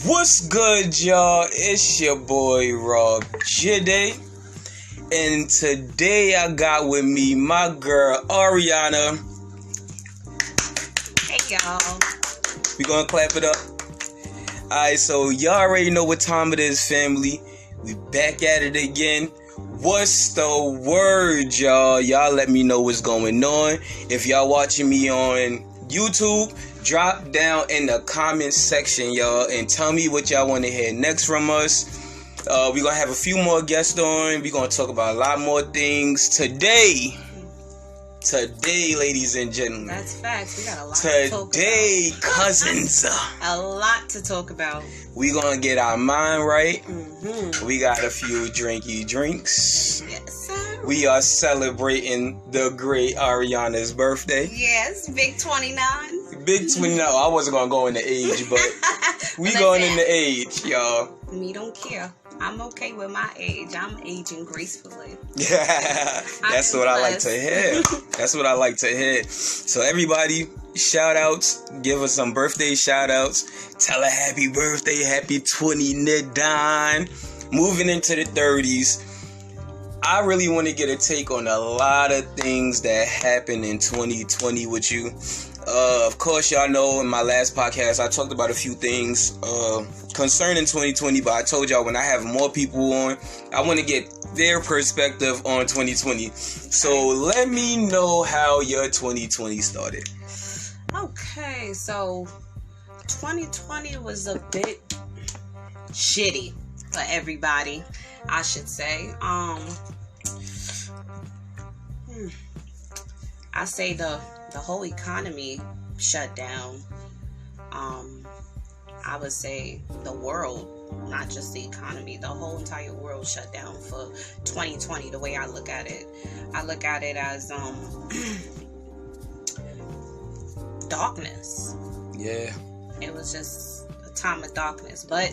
What's good, y'all? It's your boy Rob.J. And today I got with me my girl Ariana. Hey, y'all. We gonna clap it up. Alright, so y'all already know what time it is, family. We back at it again. What's the word, y'all? Y'all let me know what's going on. If y'all watching me on YouTube, drop down in the comment section, y'all, and tell me what y'all want to hear next from us. We're going to have a few more guests on. We're going to talk about a lot more things today, ladies and gentlemen. That's facts. We got a lot to talk about. Today, cousins. A lot to talk about. We're going to get our mind right. Mm-hmm. We got a few drinky drinks. Yes, sir. We are celebrating the great Ariana's birthday. Yes, big 29. Big 29. I wasn't going to go into age, but we going into age, y'all. Me don't care. I'm okay with my age. I'm aging gracefully. Yeah, that's what I like to hear. That's what I like to hear. So everybody, shout outs. Give us some birthday shout outs. Tell her happy birthday. Happy 29. Moving into the 30s. I really want to get a take on a lot of things that happened in 2020 with you. Of course, y'all know in my last podcast, I talked about a few things concerning 2020, but I told y'all when I have more people on, I want to get their perspective on 2020. So let me know how your 2020 started. Okay, so 2020 was a bit shitty for everybody, I should say. I say the whole economy shut down. I would say the world, not just the economy, the whole entire world shut down for 2020. The way I look at it as darkness. Yeah. It was just a time of darkness. But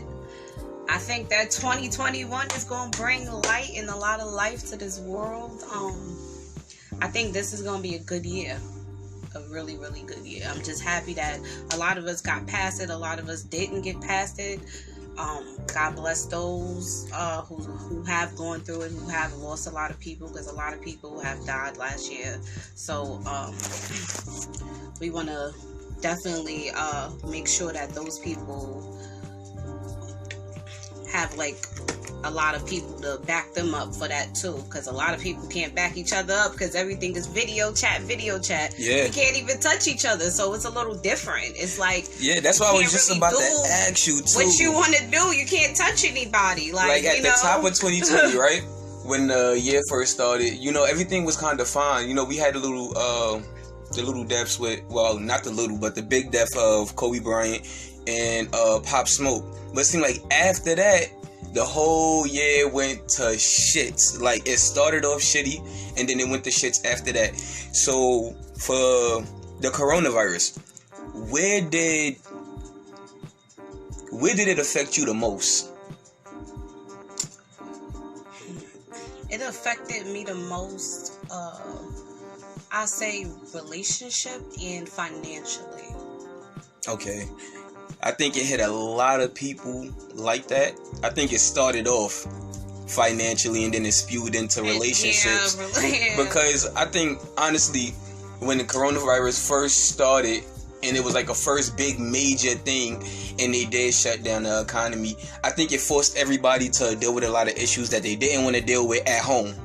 I think that 2021 is going to bring light and a lot of life to this world. I think this is going to be a good year. A really, really good year. I'm just happy that a lot of us got past it. A lot of us didn't get past it. God bless those who have gone through it, who have lost a lot of people, because a lot of people have died last year. So we want to definitely make sure that those people have a lot of people to back them up for that too, because a lot of people can't back each other up because everything is video chat. Yeah, we can't even touch each other, so it's a little different. It's like, yeah, that's why I was just really about to ask you too. What you want to do, you can't touch anybody. Like at the top of 2020, right when the year first started, everything was kind of fine. We had the little deaths with, well, not the little, but the big death of Kobe Bryant and Pop Smoke. But it seemed like after that, the whole year went to shits. Like, it started off shitty, and then it went to shits after that. So, for the coronavirus, where did it affect you the most? It affected me the most, I say relationship and financially. Okay. I think it hit a lot of people like that. I think it started off financially and then it spewed into relationships. Yeah. Because I think, honestly, when the coronavirus first started and it was like a first big major thing and they did shut down the economy, I think it forced everybody to deal with a lot of issues that they didn't want to deal with at home.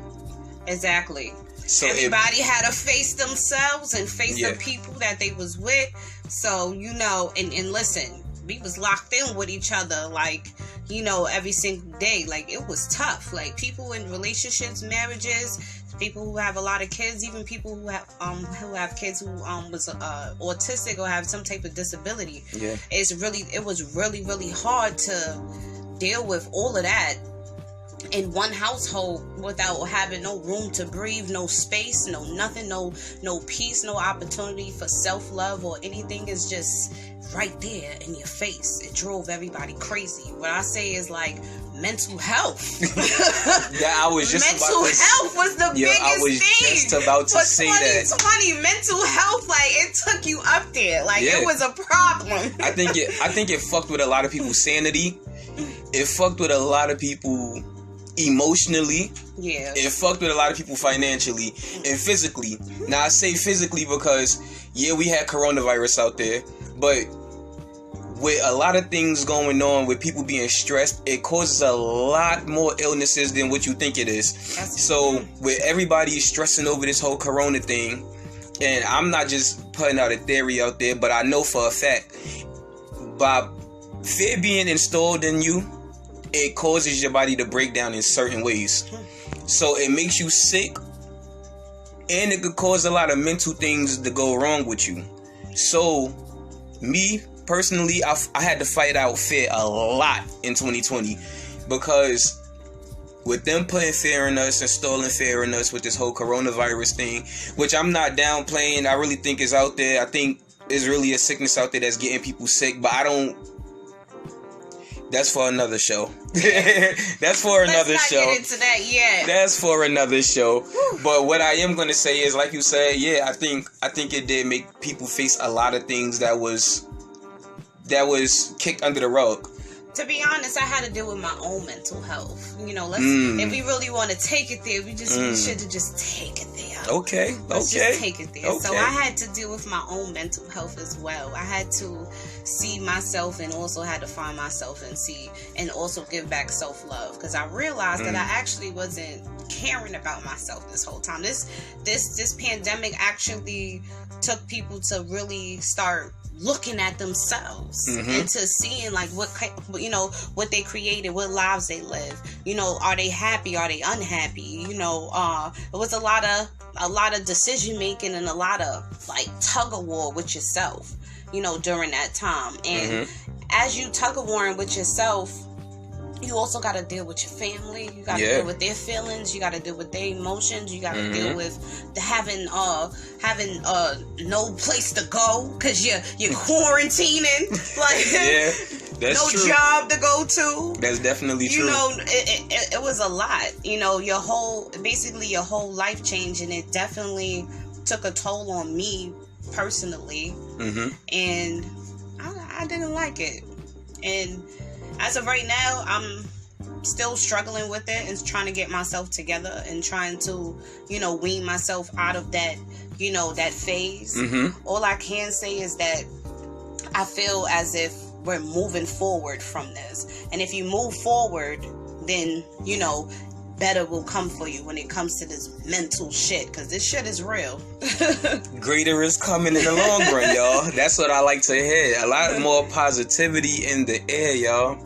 Exactly. So everybody had to face themselves and face the people that they was with. So, and listen, we was locked in with each other, every single day. Like, it was tough. Like, people in relationships, marriages, people who have a lot of kids, even people who have kids who was autistic or have some type of disability. Yeah. It was really, really hard to deal with all of that in one household without having no room to breathe, no space, no nothing, no peace, no opportunity for self-love or anything. Is just right there in your face. It drove everybody crazy. What I say is like mental health. I was just mental health was the biggest thing. I was just about to say that. 2020, mental health, like it took you up there. Like it was a problem. I think it fucked with a lot of people's sanity. It fucked with a lot of people emotionally. Yeah. It fucked with a lot of people financially and physically. Now I say physically because we had coronavirus out there, but with a lot of things going on, with people being stressed, it causes a lot more illnesses than what you think it is. So with everybody stressing over this whole corona thing, and I'm not just putting out a theory out there, but I know for a fact, by fear being installed in you, it causes your body to break down in certain ways. So it makes you sick, and it could cause a lot of mental things to go wrong with you. So me personally, I had to fight out fear a lot in 2020, because with them putting fear in us, installing fear in us with this whole coronavirus thing, which I'm not downplaying, I really think is out there. I think there's really a sickness out there that's getting people sick, but that's for another show. That's for another show. Let's not get into that yet. That's for another show. But what I am going to say is, like you said, I think it did make people face a lot of things that was kicked under the rug. To be honest, I had to deal with my own mental health. You know, if we really want to take it there, we should have just take it there. Okay. Let's just take it there. Okay. So I had to deal with my own mental health as well. I had to see myself, and also had to find myself and also give back self-love, because I realized that I actually wasn't caring about myself this whole time. This pandemic actually took people to really start looking at themselves and to seeing like what they created, what lives they live. You know, are they happy? Are they unhappy? You know, it was a lot of decision making and a lot of like tug of war with yourself. You know, during that time, and as you tug of warring with yourself, you also got to deal with your family. You got to deal with their feelings. You got to deal with their emotions. You got to deal with having no place to go because you're quarantining. Like that's no true. job to go to. That's definitely true. You know, it was a lot. You know, your whole life changed, and it definitely took a toll on me personally, and I didn't like it. And as of right now, I'm still struggling with it and trying to get myself together and trying to, wean myself out of that, that phase. All I can say is that I feel as if we're moving forward from this. And if you move forward, then, better will come for you when it comes to this mental shit, because this shit is real. Greater is coming in the long run, y'all. That's what I like to hear. A lot more positivity in the air, y'all.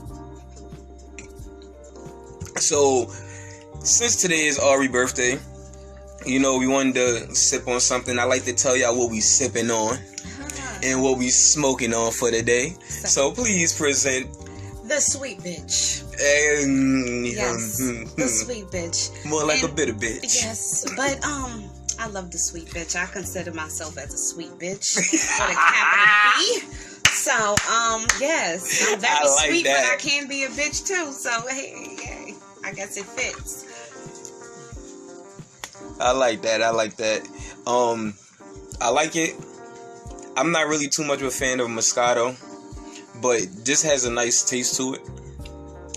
So, since today is Ari's birthday, we wanted to sip on something. I like to tell y'all what we sipping on and what we smoking on for the day. So please present the sweet bitch. Yes, the sweet bitch. More like a bitter bitch. Yes, but I love the sweet bitch. I consider myself as a sweet bitch with a capital B. So yes, I'm very sweet, but I can be a bitch too. So hey, I guess it fits. I like that. I like it. I'm not really too much of a fan of Moscato, but this has a nice taste to it.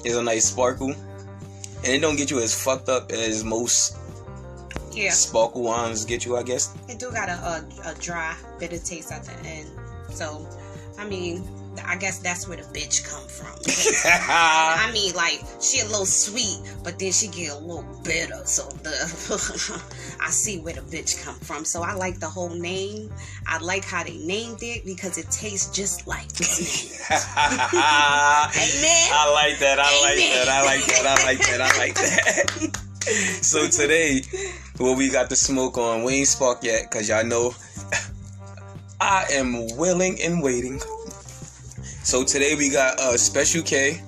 It's a nice sparkle, and it don't get you as fucked up as most sparkle wines get you, I guess. It do got a dry, bitter taste at the end. So, I mean, I guess that's where the bitch come from. I mean, like, she a little sweet, but then she get a little bitter. So I see where the bitch come from. So I like the whole name. I like how they named it because it tastes just like its name. Amen. I like that. So today, what we got to smoke on, we ain't sparked yet, because y'all know I am willing and waiting. So today we got Special K.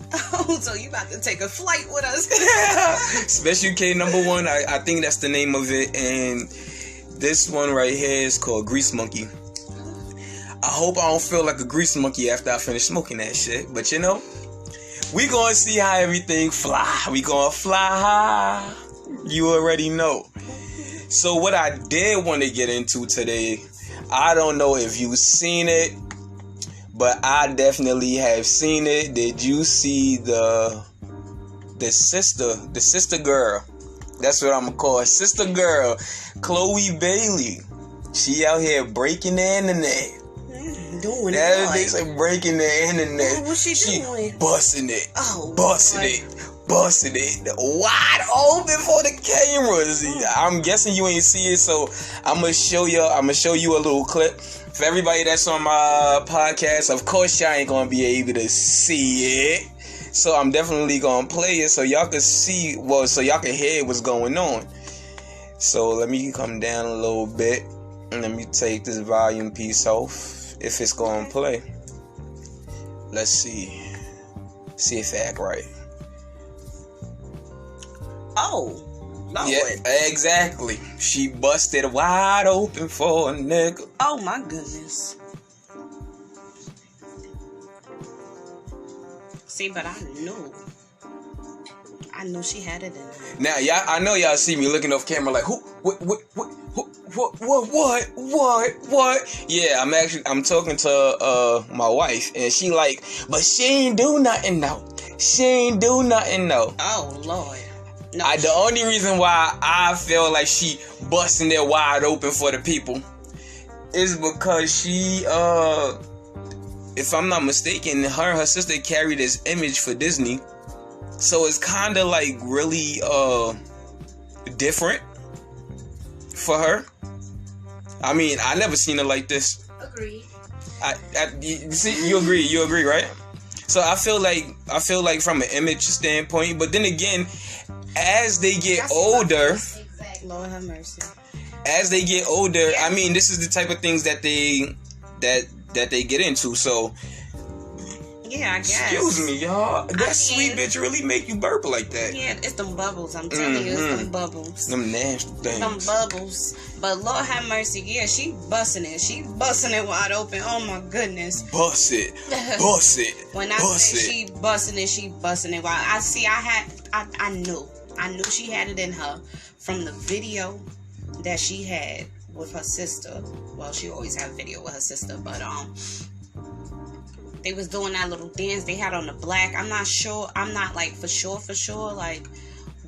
So you about to take a flight with us. Special K #1. I think that's the name of it. And this one right here is called Grease Monkey. I hope I don't feel like a grease monkey after I finish smoking that shit. But you know, we gonna see how everything fly. We gonna fly high. You already know. So what I did want to get into today, I don't know if you've seen it, but I definitely have seen it. Did you see the sister girl? That's what I'm gonna call her. Sister girl, Chloe Bailey. She out here breaking the internet. Doing that they say breaking the internet. What's she doing? Busting it. Oh, busting it wide open for the cameras. I'm guessing you ain't see it, so I'm gonna show you a little clip. For everybody that's on my podcast, of course y'all ain't gonna be able to see it. So I'm definitely gonna play it so y'all can see, so y'all can hear what's going on. So let me come down a little bit and let me take this volume piece off. If it's gonna play, let's see if it act right. Oh, Lord. Yeah, exactly. She busted wide open for a nigga. Oh my goodness. See, but I knew she had it in her. Now, y'all, I know y'all see me looking off camera like, who, what? Yeah, I'm talking to my wife, and she like, but she ain't do nothing though. Oh Lord. No. The only reason why I feel like she busting it wide open for the people is because she, if I'm not mistaken, her and her sister carried this image for Disney. So it's kind of like really different for her. I mean, I never seen it like this. Agreed. You agree, right? So I feel like from an image standpoint, but then again, as they get older, Lord have mercy. As they get older, I mean, this is the type of things that they get into. So. Yeah, I guess. Excuse me, y'all. That sweet bitch really make you burp like that. Yeah, it's them bubbles. I'm telling you, it's them bubbles. Them nasty things. Them bubbles. But Lord have mercy, yeah, she busting it. She busting it wide open. Oh my goodness. Bust it. When I say she busting it wide. I knew she had it in her from the video that she had with her sister. Well, she always had a video with her sister, but they was doing that little dance they had on the black. I'm not sure. I'm not like for sure like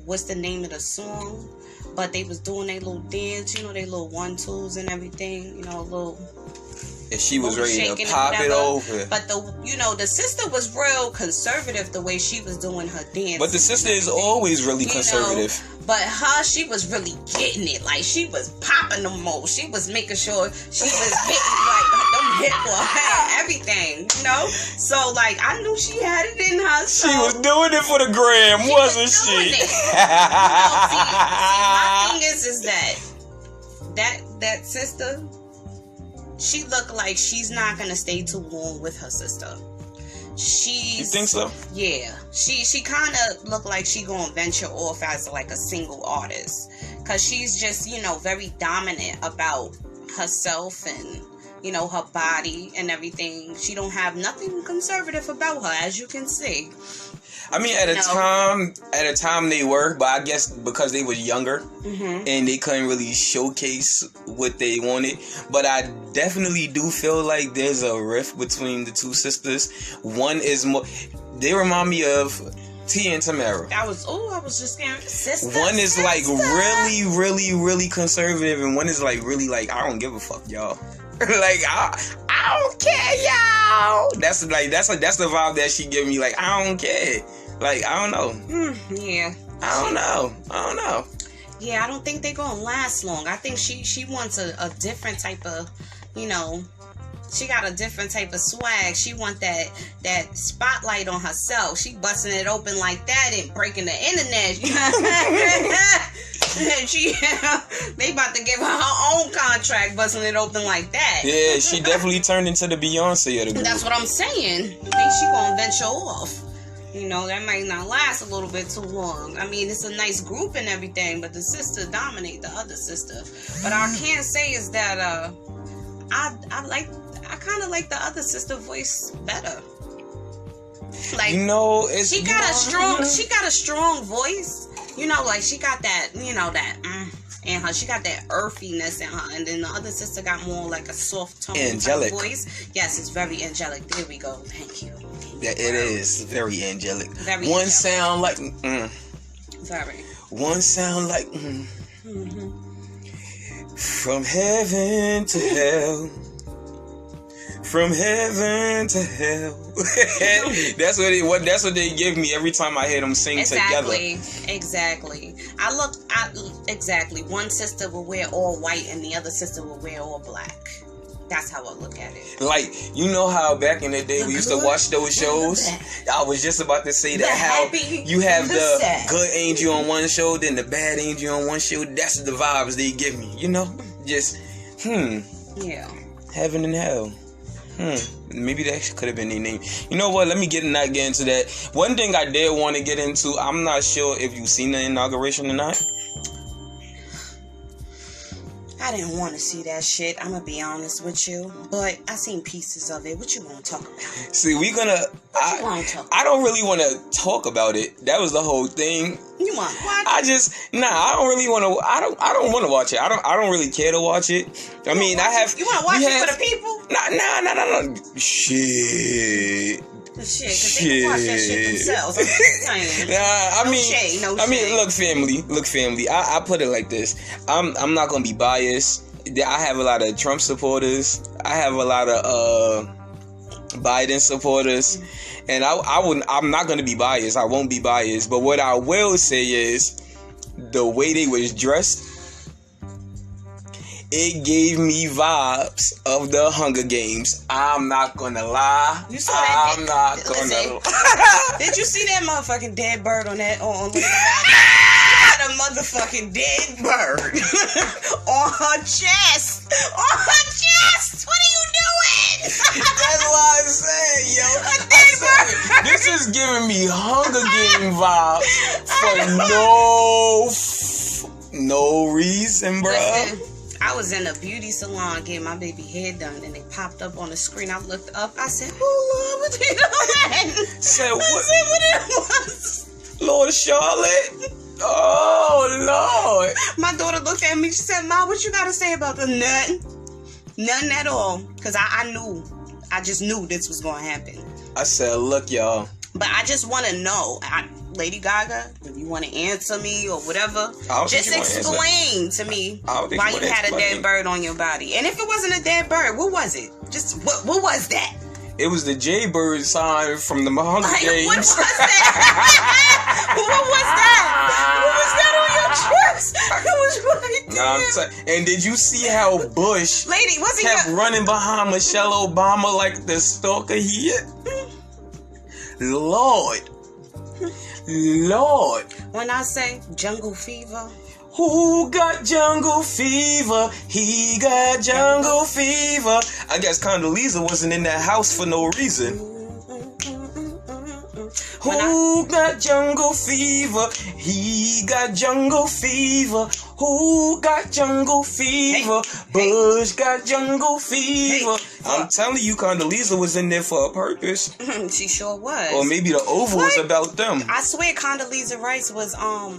what's the name of the song, but they was doing their little dance, you know, they little 1-2s and everything, you know, little. And she was ready to pop it over. But the sister was real conservative the way she was doing her dance. But the sister is always really conservative. But her, she was really getting it. Like, she was popping the most. She was making sure she was hitting, like, them hip had everything, you know? So, like, I knew she had it in her. So she was doing it for the gram, wasn't she? See, my thing is that sister, she looked like she's not going to stay too long with her sister. You think so? Yeah. She kind of looked like she gonna venture off as like a single artist, because she's just, very dominant about herself and, her body and everything. She don't have nothing conservative about her, as you can see. I mean, at a time they were, but I guess because they was younger and they couldn't really showcase what they wanted. But I definitely do feel like there's a rift between the two sisters. One is more, they remind me of Tia and Tamara. I was just scared. Sister, one is like really, really, really conservative, and one is like really like, I don't give a fuck, y'all. Like, I don't care, y'all. That's the vibe that she give me. Like, I don't care. Like, I don't know. Yeah. I don't know. Yeah, I don't think they're gonna last long. I think she wants a different type of, she got a different type of swag. She want that spotlight on herself. She busting it open like that and breaking the internet. And they about to give her own contract, busting it open like that. Yeah, she definitely turned into the Beyonce of the group. That's what I'm saying. I think she gonna venture off. You know, that might not last a little bit too long. I mean, it's a nice group and everything, but the sister dominate the other sister. But I can say is that I kind of like the other sister voice better. Like, you know, she got a strong voice. You know, like she got that, you know, that and her, she got that earthiness in her, and then the other sister got more like a soft tone angelic voice. Yes, it's very angelic. There we go. Thank you. Yeah, it is very angelic. Very one angelic. sound like Very. One sound like from heaven to hell. From heaven to hell. That's what they give me every time I hear them sing together. Exactly. Exactly. One sister will wear all white and the other sister will wear all black. That's how I look at it. Like, you know how back in the day we used to watch those shows? I was just about to say that, how you have the good angel on one show, then the bad angel on one show. That's the vibes they give me, you know? Just, yeah. Heaven and hell. Maybe that could have been their name. You know what? Let me not get into that. One thing I did want to get into, I'm not sure if you've seen the inauguration or not. I didn't want to see that shit. I'm gonna be honest with you, but I seen pieces of it. What you want to talk about? See, I don't really want to talk about it. That was the whole thing. You want to watch? I don't really want to. I don't want to watch it. I don't really care to watch it. I mean, You want to watch it for the people? No. Shit. Cause they can watch that shit themselves. I'm just saying. I mean, look, family. I put it like this. I'm not gonna be biased. I have a lot of Trump supporters. I have a lot of Biden supporters, and I'm not gonna be biased. I won't be biased. But what I will say is, the way they was dressed, it gave me vibes of the Hunger Games. I'm not gonna lie. You saw that? I'm not gonna lie. Did you see that motherfucking dead bird on that? On a motherfucking dead bird on her chest. On her chest. What are you doing? That's why I said, yo. A dead bird. This is giving me Hunger Game vibes for no reason, bruh. Listen, I was in a beauty salon getting my baby hair done, and they popped up on the screen. I looked up. I said, "Oh Lord, what you doing?" Said what? I said, "What it was?" Lord Charlotte. Oh Lord. My daughter looked at me. She said, "Ma, what you got to say about the Nothing at all." Because I knew. I just knew this was going to happen. I said, "Look, y'all." But I just want to know, Lady Gaga, if you want to answer me or whatever, just explain to me why you had a dead bird on your body. And if it wasn't a dead bird, what was it? Just what was that? It was the Jaybird sign from the Hunger Games. What was that? What was that? What was that on your chest? It was right there. And did you see how Bush kept running behind Michelle Obama like the stalker he is? Lord. When I say jungle fever. Who got jungle fever? He got jungle fever. I guess Condoleezza wasn't in that house for no reason. Who got jungle fever? He got jungle fever. Who got jungle fever? Bush got jungle fever. I'm telling you, Condoleezza was in there for a purpose. She sure was. Or maybe the Oval was about them. I swear Condoleezza Rice was,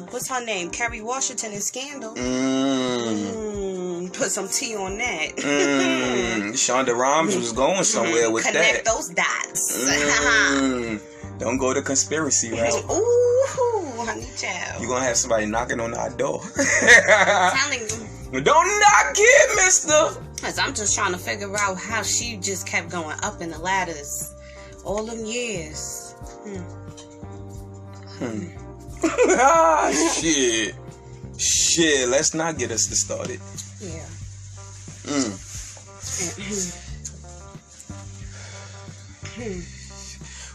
what's her name? Kerry Washington in Scandal. Put some tea on that. Shonda Rhimes was going somewhere with Connect that. those dots. Don't go to conspiracy route. Ooh, honey child. You're gonna have somebody knocking on our door. I'm telling you. Don't knock it, mister. Cause I'm just trying to figure out how she just kept going up in the ladders all them years. Shit, let's not get us started. Yeah.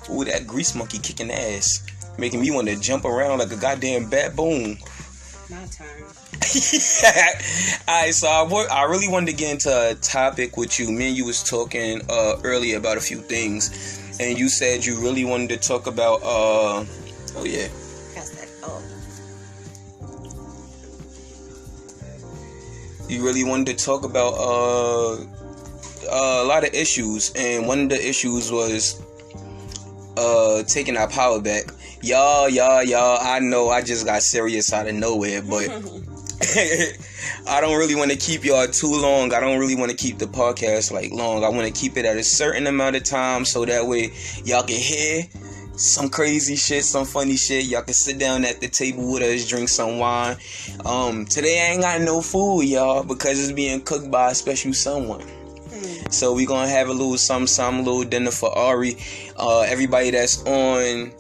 Ooh, that grease monkey kicking ass. Making me want to jump around like a goddamn baboon. My turn. Alright, so I really wanted to get into a topic with you. Me and you was talking earlier about a few things. And you said you really wanted to talk about, oh yeah. Pass that. Oh. You really wanted to talk about, a lot of issues. And one of the issues was, taking our power back. Y'all, I know I just got serious out of nowhere, but I don't really want to keep y'all too long. I don't really want to keep the podcast long. I want to keep it at a certain amount of time so that way y'all can hear some crazy shit, some funny shit. Y'all can sit down at the table with us, drink some wine. Today I ain't got no food, y'all, because it's being cooked by a special someone. So we gonna have a little something, little dinner for Ari. Everybody that's on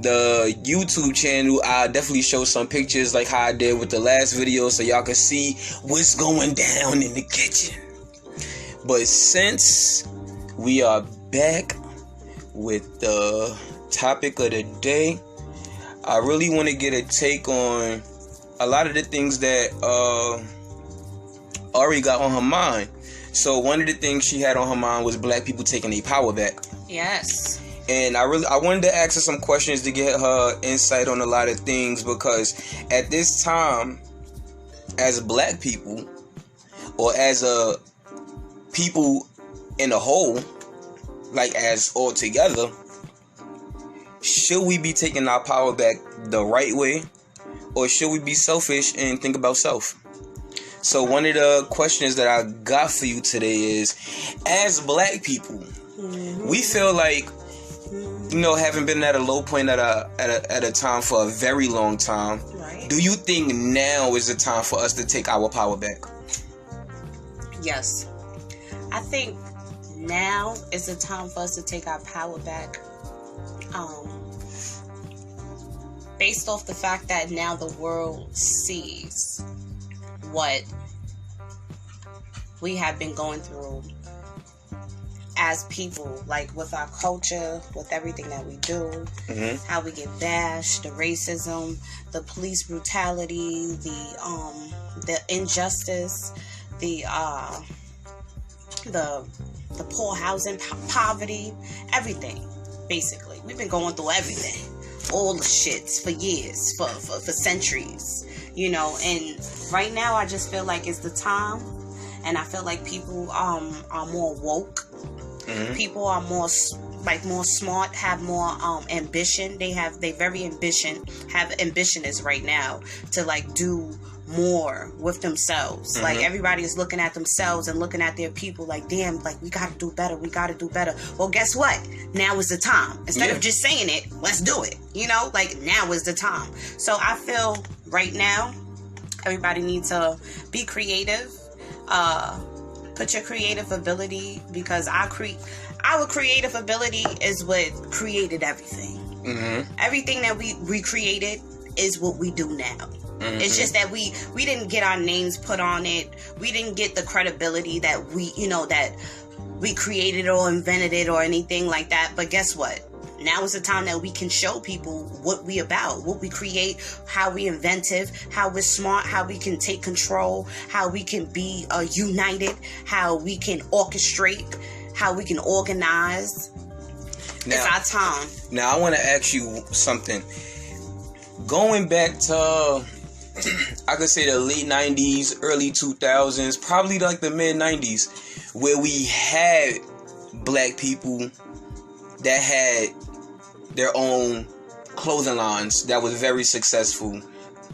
the YouTube channel, I'll definitely show some pictures like how I did with the last video so y'all can see what's going down in the kitchen. But since we are back with the topic of the day, I really want to get a take on a lot of the things that Ari got on her mind. So one of the things she had on her mind was black people taking their power back. Yes. And I wanted to ask her some questions to get her insight on a lot of things, because at this time, as black people, or as a people in a whole, as all together, should we be taking our power back the right way, or should we be selfish and think about self? So one of the questions that I got for you today is, as black people, we feel like, having been at a low point at a time for a very long time, right. Do you think now is the time for us to take our power back? Yes. I think now is the time for us to take our power back. Based off the fact that now the world sees what we have been going through as people, with our culture, with everything that we do, how we get bashed, the racism, the police brutality, the injustice, the poor housing, poverty, everything. Basically, we've been going through everything, all the shits for years, for centuries, And right now, I just feel like it's the time, and I feel like people are more woke. People are more smart, have more ambition. They very ambitious right now to do more with themselves. Everybody is looking at themselves and looking at their people damn, we gotta do better. Well, guess what? Now is the time. Instead of just saying it, let's do it. Now is the time. So I feel right now everybody needs to be creative. Put your creative ability, because our creative ability is what created everything. Everything that we recreated is what we do now. It's just that we didn't get our names put on it. We didn't get the credibility that that we created or invented it or anything like that. But guess what? Now is the time that we can show people what we about, what we create, how we inventive, how we're smart, how we can take control, how we can be united, how we can orchestrate, how we can organize. It's our time. Now, I want to ask you something. Going back to, I could say the late 90s, early 2000s, probably the mid 90s, where we had black people that had their own clothing lines that was very successful.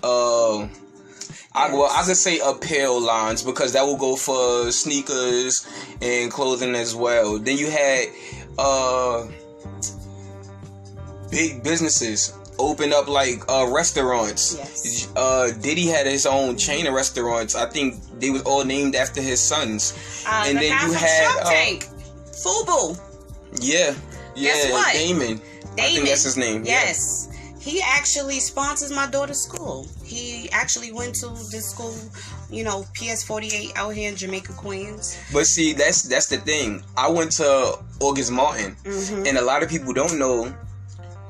I could say apparel lines, because that will go for sneakers and clothing as well. Then you had big businesses open up restaurants. Yes. Diddy had his own chain of restaurants. I think they was all named after his sons. And then you had Fubu. Yeah. Guess what? Damon. I think that's his name. Yes. Yeah. He actually sponsors my daughter's school. He actually went to this school, PS48 out here in Jamaica, Queens. But see, that's the thing. I went to August Martin, and a lot of people don't know.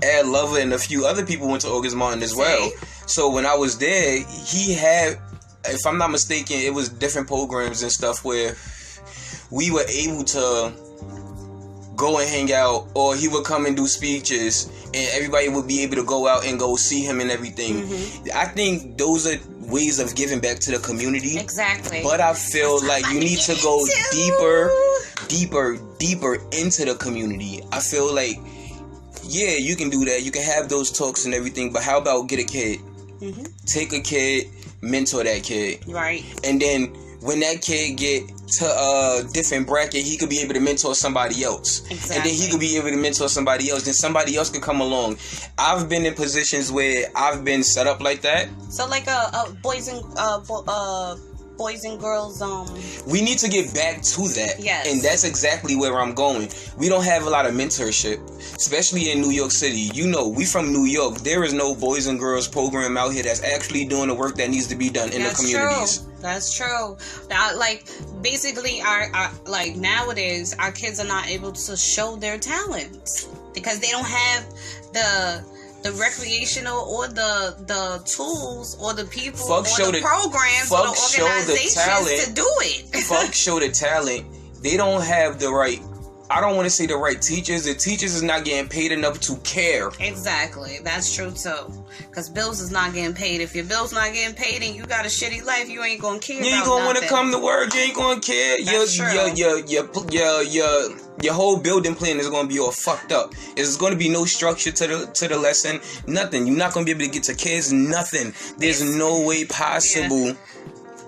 Ed Lover and a few other people went to August Martin as well. So when I was there, he had, if I'm not mistaken, it was different programs and stuff where we were able to go and hang out, or he would come and do speeches, and everybody would be able to go out and go see him and everything. I think those are ways of giving back to the community. Exactly. But I feel like you need to go deeper into the community. I feel like, yeah, you can do that. You can have those talks and everything, but how about get a kid? Take a kid, mentor that kid. Right. And then when that kid get to a different bracket, he could be able to mentor somebody else. Exactly. And then he could be able to mentor somebody else. Then somebody else could come along. I've been in positions where I've been set up like that. So like boys and girls. We need to get back to that. Yes. And that's exactly where I'm going. We don't have a lot of mentorship, especially in New York City. You know, we from New York. There is no boys and girls program out here that's actually doing the work that needs to be done in the communities. That's true. Like, basically, our like nowadays, our kids are not able to show their talents because they don't have the recreational or the tools or the people or the programs or the organizations to do it. Fuck show the talent. They don't have the right, I don't want to say the right teachers. The teachers is not getting paid enough to care. Exactly. That's true too. Because bills is not getting paid. If your bill's not getting paid and you got a shitty life, you ain't gonna care. You ain't gonna want to come to work. You ain't gonna care. Your whole building plan is gonna be all fucked up. There's gonna be no structure to the lesson. Nothing. You're not gonna be able to get to kids. Nothing. There's no way possible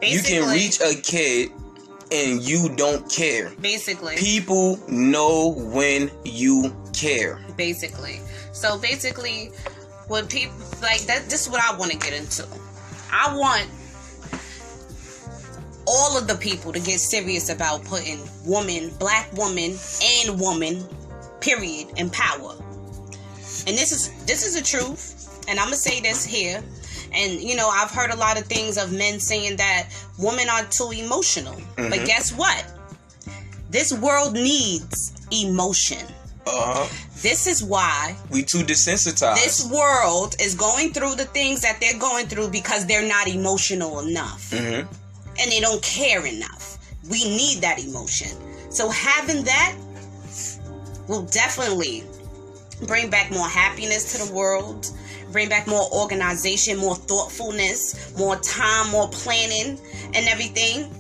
you can reach a kid and you don't care. Basically. People know when you care. Basically. So basically, when people like that, this is what I want to get into. I want all of the people to get serious about putting black woman, and woman, period, in power. And this is the truth. And I'm gonna say this here. And, you know, I've heard a lot of things of men saying that women are too emotional. But guess what? This world needs emotion. This is why we too desensitized. This world is going through the things that they're going through because they're not emotional enough. And they don't care enough. We need that emotion. So having that will definitely bring back more happiness to the world. Bring back more organization, more thoughtfulness, more time, more planning, and everything.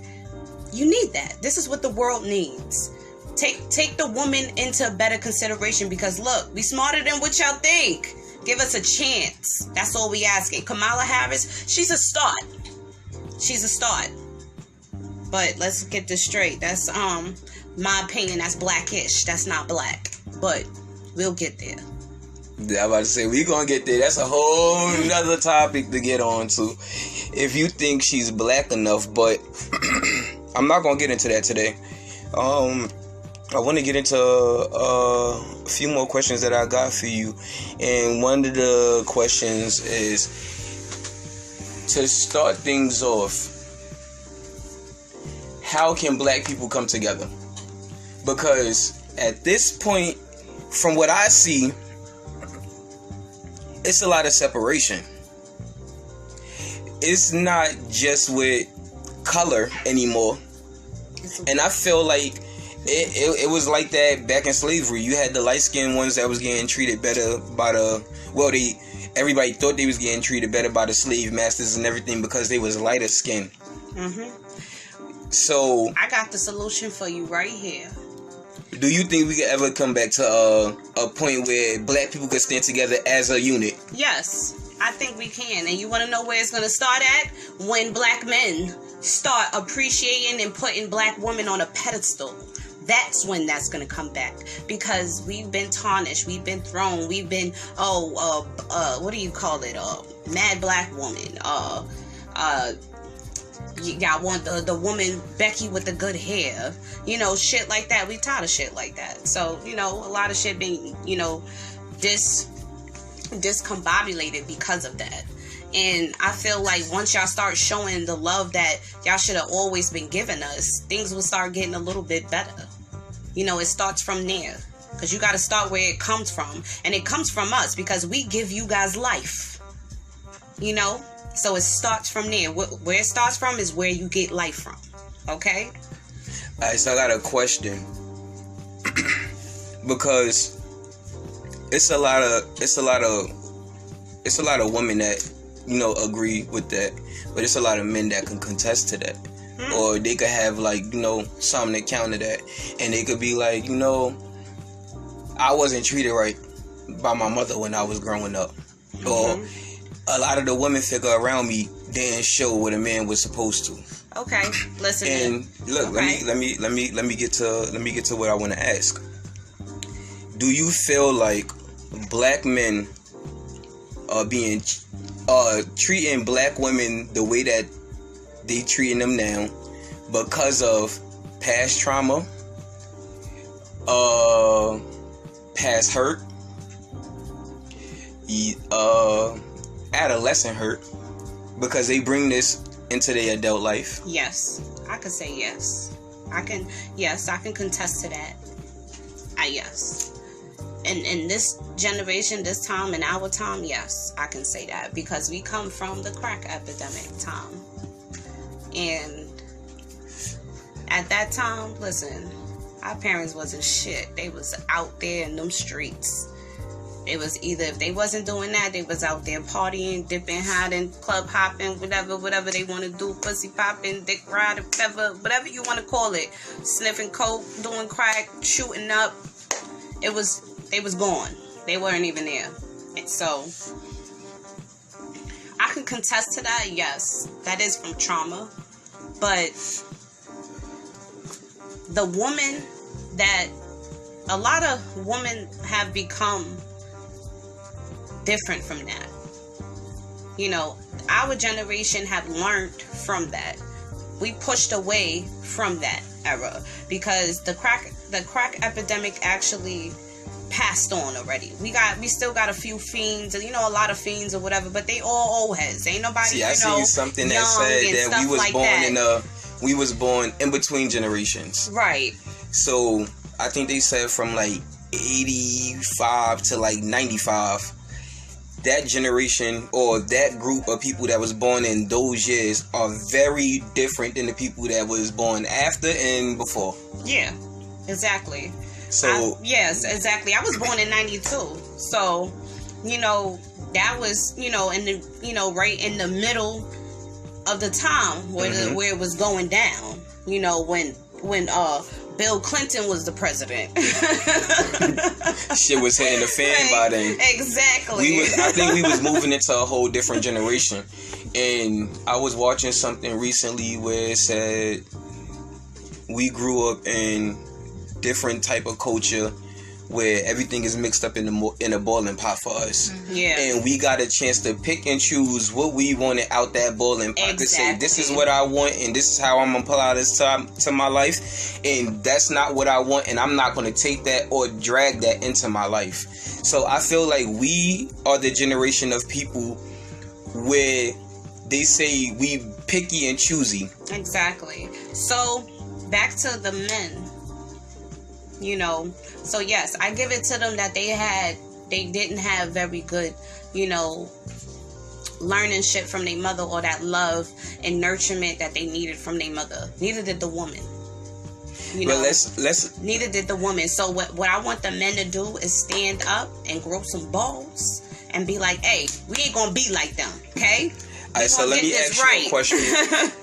You need that. This is what the world needs. Take the woman into better consideration because look, we smarter than what y'all think. Give us a chance. That's all we asking. Kamala Harris, she's a start. She's a start. But let's get this straight. That's my opinion. That's blackish. That's not black. But we'll get there. I'm about to say, we gonna get there. That's a whole nother topic to get on to. If you think she's black enough, but I'm not gonna get into that today. I want to get into a few more questions that I got for you. And one of the questions is, to start things off, how can black people come together? Because at this point, from what I see, it's a lot of separation. It's not just with color anymore. And I feel like it was like that back in slavery. You had the light-skinned ones that was getting treated better by everybody thought they was getting treated better by the slave masters and everything because they was lighter skinned. So I got the solution for you right here. Do you think we could ever come back to a point where black people could stand together as a unit? Yes, I think we can. And you want to know where it's going to start at? When black men start appreciating and putting black women on a pedestal. That's when that's going to come back. Because we've been tarnished. We've been thrown. We've been, what do you call it? Mad black woman. Y'all want the woman Becky with the good hair, shit like that. We tired of shit like that. So, a lot of shit being, discombobulated because of that. And I feel like once y'all start showing the love that y'all should have always been giving us, things will start getting a little bit better. It starts from there. Because you got to start where it comes from. And it comes from us because we give you guys life. So it starts from there. Where it starts from is where you get life from. Okay? Alright, so I got a question. because it's a lot of women that, you know, agree with that, but it's a lot of men that can contest to that. Or they could have, like, you know, something to counter that. And they could be like, you know, I wasn't treated right by my mother when I was growing up. Or a lot of the women figure around me didn't show what a man was supposed to. Okay, listen. And look, okay. let me get to what I want to ask. Do you feel like black men are treating black women the way that they treating them now because of past trauma, past hurt, adolescent hurt, because they bring this into their adult life? Yes, I could say yes. I can contest to that. Yes. And in this generation, this time, in our time, yes, I can say that, because we come from the crack epidemic time. And at that time, listen, our parents wasn't shit. They was out there in them streets. It was either, if they wasn't doing that, they was out there partying, dipping, hiding, club hopping, whatever they want to do, pussy popping, dick riding, whatever you want to call it, sniffing coke, doing crack, shooting up. They was gone. They weren't even there. And so I can contest to that. Yes, that is from trauma. But the woman that a lot of women have become different from that. You know, our generation have learned from that. We pushed away from that era because the crack epidemic actually passed on already. We still got a few fiends, and, you know, a lot of fiends or whatever, but they all old heads. Ain't nobody, see, I seen something that said that we was born in between generations. Right. So I think they said from like 85 to like 95, that generation or that group of people that was born in those years are very different than the people that was born after and before. Yeah, exactly. So yes, exactly. I was born in 92. So, you know, that was, you know, in the, you know, right in the middle of the time where where it was going down. You know, when Bill Clinton was the president. Shit was hitting the fan by then. Exactly. I think we was moving into a whole different generation. And I was watching something recently where it said we grew up in different type of culture where everything is mixed up in a boiling pot for us. Yeah. And we got a chance to pick and choose what we wanted out that boiling pot. Exactly. To say, this is what I want and this is how I'm going to apply this to my life. And that's not what I want, and I'm not going to take that or drag that into my life. So I feel like we are the generation of people where they say we picky and choosy. Exactly. So back to the men. You know, so yes, I give it to them that they didn't have very good, you know, learning shit from their mother, or that love and nurturement that they needed from their mother. Neither did the woman. You know, let's neither did the woman. So what I want the men to do is stand up and grow some balls and be like, hey, we ain't gonna be like them, okay? All right, so let me ask you a question.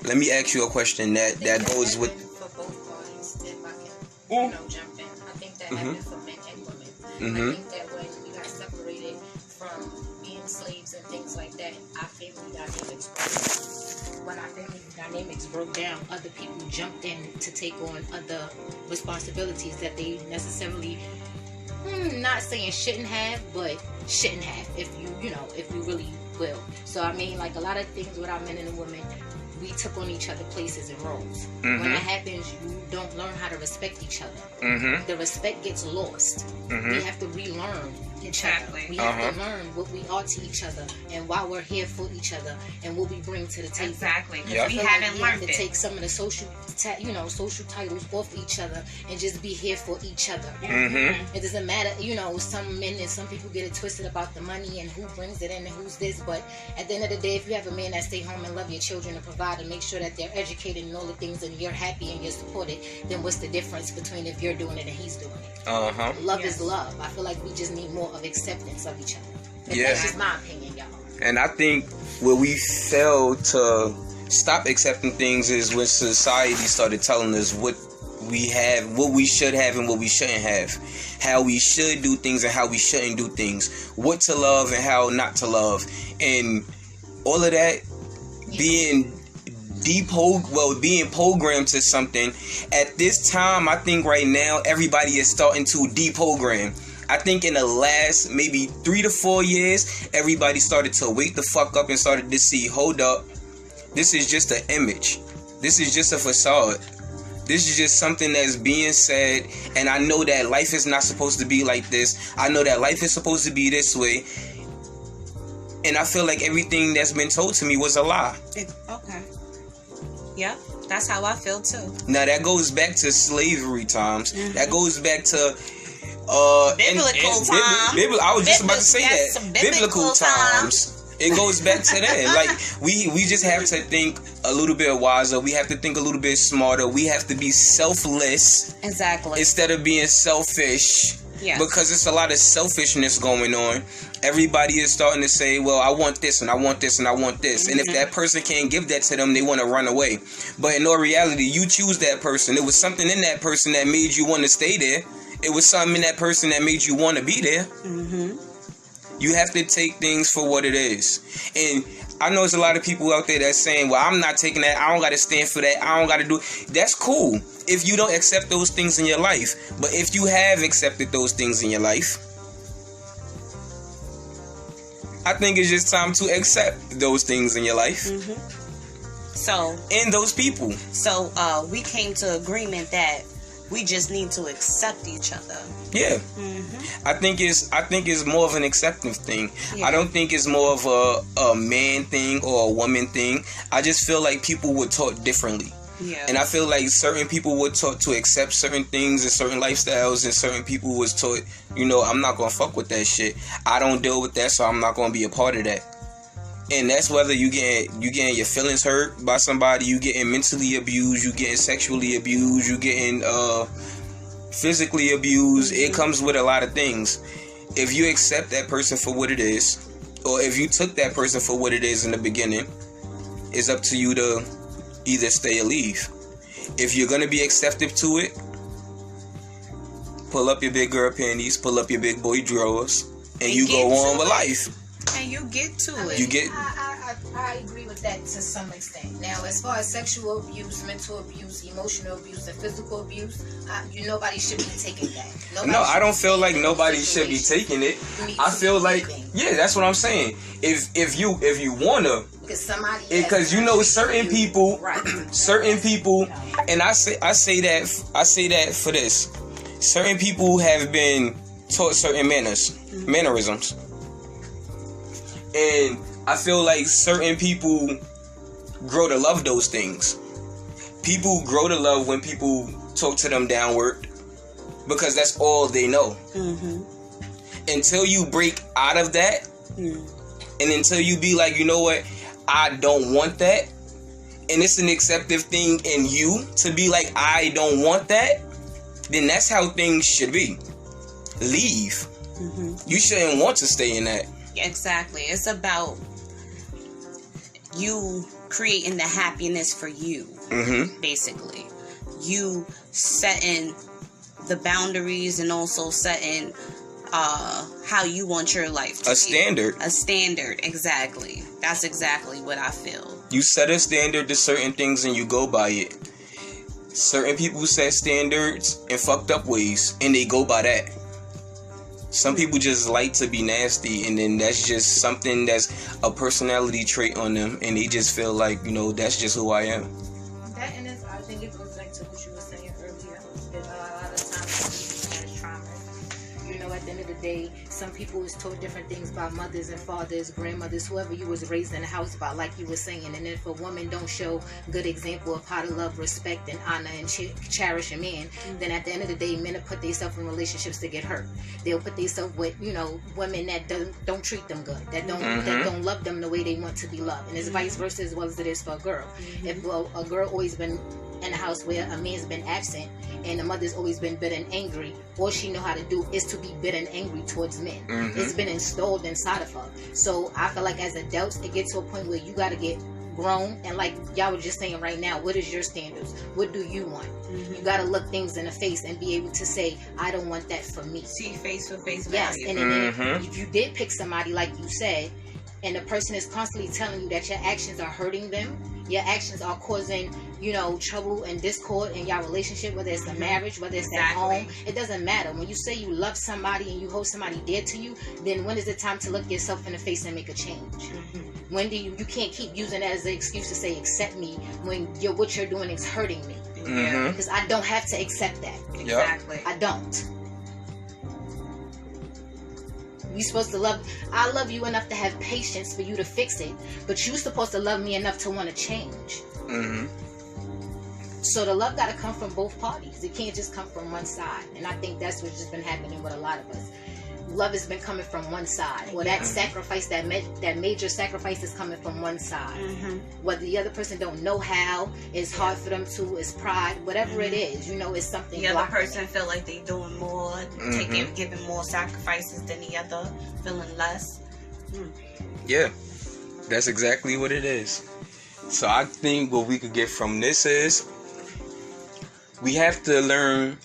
Let me ask you a question that goes with. For both parties, if I can, you know, jump in. I think that happened for men and women. I think that when we got separated from being slaves and things like that, our family dynamics broke. When our family dynamics broke down, other people jumped in to take on other responsibilities that they necessarily, not saying shouldn't have, but shouldn't have, if you really will. So I mean, like a lot of things with our men and women, we took on each other places and roles. When that happens, you don't learn how to respect each other. The respect gets lost. We have to relearn each other. We have to learn what we are to each other and why we're here for each other and what we bring to the table. Exactly. Yep. We haven't learned to take some of the social titles off each other and just be here for each other. It doesn't matter, some men and some people get it twisted about the money and who brings it in and who's this, but at the end of the day, if you have a man that stay home and love your children and provide and make sure that they're educated and all the things and you're happy and you're supported, then what's the difference between if you're doing it and he's doing it? Love is love. I feel like we just need more of acceptance of each other. And that's just my opinion, y'all. And I think where we fail to stop accepting things is when society started telling us what we have, what we should have and what we shouldn't have, how we should do things and how we shouldn't do things, what to love and how not to love, and all of that being being programmed to something. At this time, I think right now everybody is starting to deprogram. I think in the last maybe 3 to 4 years, everybody started to wake the fuck up and started to see, hold up, this is just an image. This is just a facade. This is just something that's being said, and I know that life is not supposed to be like this. I know that life is supposed to be this way. And I feel like everything that's been told to me was a lie. Okay. Yep, that's how I feel too. Now that goes back to slavery times. That goes back to biblical times. I was just about to say that. Biblical times. It goes back to that. Like we just have to think a little bit wiser. We have to think a little bit smarter. We have to be selfless. Exactly. Instead of being selfish. Yeah. Because it's a lot of selfishness going on. Everybody is starting to say, well, I want this and I want this and I want this. And if that person can't give that to them, they want to run away. But in all reality, you choose that person. It was something in that person that made you want to stay there. It was something in that person that made you want to be there. You have to take things for what it is. And I know there's a lot of people out there that's saying, well, I'm not taking that. I don't got to stand for that. I don't got to do it. That's cool if you don't accept those things in your life. But if you have accepted those things in your life, I think it's just time to accept those things in your life. So, and those people. So, we came to agreement that we just need to accept each other. Yeah. I think it's more of an acceptance thing. I don't think it's more of a man thing or a woman thing. I just feel like people were taught differently. Yeah. And I feel like certain people were taught to accept certain things and certain lifestyles, and certain people was taught, I'm not gonna fuck with that shit. I don't deal with that, so I'm not gonna be a part of that. And that's whether you getting your feelings hurt by somebody, you getting mentally abused, you getting sexually abused, you getting physically abused. It comes with a lot of things. If you accept that person for what it is, or if you took that person for what it is in the beginning, it's up to you to either stay or leave. If you're gonna be acceptive to it, pull up your big girl panties, pull up your big boy drawers, and you go on with life. And you get to it. You get. I agree with that to some extent. Now, as far as sexual abuse, mental abuse, emotional abuse, and physical abuse, nobody should be taking that. No, I don't feel like nobody should be taking it. I feel like, that's what I'm saying. If you wanna, because certain people, and I say that for this, certain people have been taught certain mannerisms. And I feel like certain people grow to love those things. People grow to love when people talk to them downward, because that's all they know. Until you break out of that, and until you be like, you know what, I don't want that, and it's an acceptive thing in you to be like, I don't want that, then that's how things should be. Leave. You shouldn't want to stay in that. Exactly. It's about you creating the happiness for you. Basically, you setting the boundaries and also setting how you want your life to be. A standard. Exactly. That's exactly what I feel. You set a standard to certain things and you go by it. Certain people set standards in fucked up ways and they go by that. Some people just like to be nasty, and then that's just something that's a personality trait on them, and they just feel like, that's just who I am. That, and I think it goes back to what you were saying earlier, that a lot of times has trauma. At the end of the day, some people was taught different things by mothers and fathers, grandmothers, whoever you was raised in the house by, like you were saying. And if a woman don't show good example of how to love, respect, and honor and cherish a man, then at the end of the day, men will put themselves in relationships to get hurt. They'll put themselves with, women that don't treat them good, that don't love them the way they want to be loved. And it's vice versa as well as it is for a girl. If a girl always been in a house where a man's been absent and the mother's always been bitter and angry, all she know how to do is to be bitter and angry towards men. It's been installed inside of her. So I feel like as adults, it gets to a point where you got to get grown, and like y'all were just saying right now, what is your standards? What do you want? You got to look things in the face and be able to say, I don't want that for me. See face for face Yes, value. and then if you did pick somebody like you said, and the person is constantly telling you that your actions are hurting them, your actions are causing, trouble and discord in your relationship, whether it's a marriage, whether it's at home, it doesn't matter. When you say you love somebody and you hold somebody dear to you, then when is it time to look yourself in the face and make a change? When do you can't keep using that as an excuse to say accept me when what you're doing is hurting me? Because I don't have to accept that. Exactly. I don't. You supposed to I love you enough to have patience for you to fix it, but you supposed to love me enough to want to change. So the love got to come from both parties. It can't just come from one side. And I think that's what's just been happening with a lot of us. Love has been coming from one side, or that sacrifice, that major sacrifice is coming from one side. Whether the other person don't know how, it's hard for them to, it's pride, whatever it is, it's something. The other person feel like they doing more, giving more sacrifices than the other, feeling less. Yeah, that's exactly what it is. So I think what we could get from this is we have to learn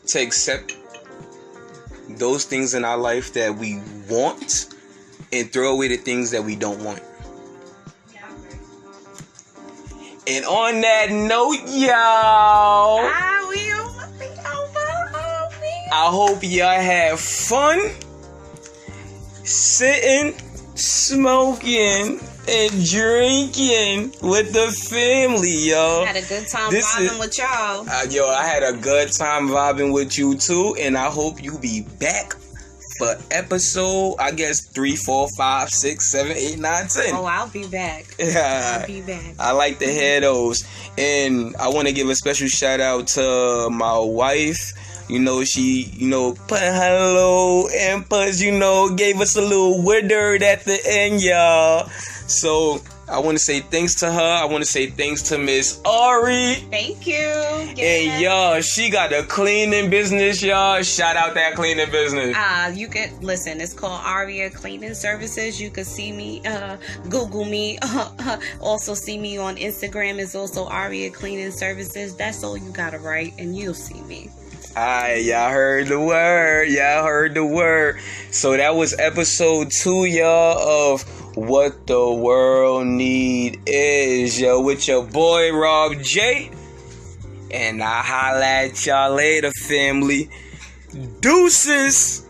to accept those things in our life that we want and throw away the things that we don't want. And on that note, y'all, I hope y'all have fun sitting, smoking, and drinking with the family, y'all. Had a good time vibing with y'all. I had a good time vibing with you too, and I hope you be back for episode, 3, 4, 5, 6, 7, 8, 9, 10. Oh, I'll be back. I'll be back. I like to hear those. And I want to give a special shout out to my wife. She, put hello and gave us a little word at the end, y'all. So I want to say thanks to her. I want to say thanks to Miss Ari. Thank you. And y'all, she got a cleaning business, y'all. Shout out that cleaning business. You can listen. It's called Aria Cleaning Services. You can see me, Google me. Also see me on Instagram. It's also Aria Cleaning Services. That's all you gotta write, and you'll see me. Alright, y'all heard the word. So that was episode 2, y'all, of What the World Need Is, yo, with your boy Rob.J. And I'll holla at y'all later, family. Deuces.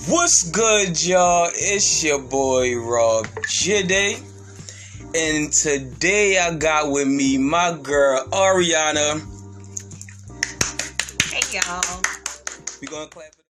What's good, y'all? It's your boy Rob.J. And today I got with me my girl Ariana. Hey, y'all. We gonna clap.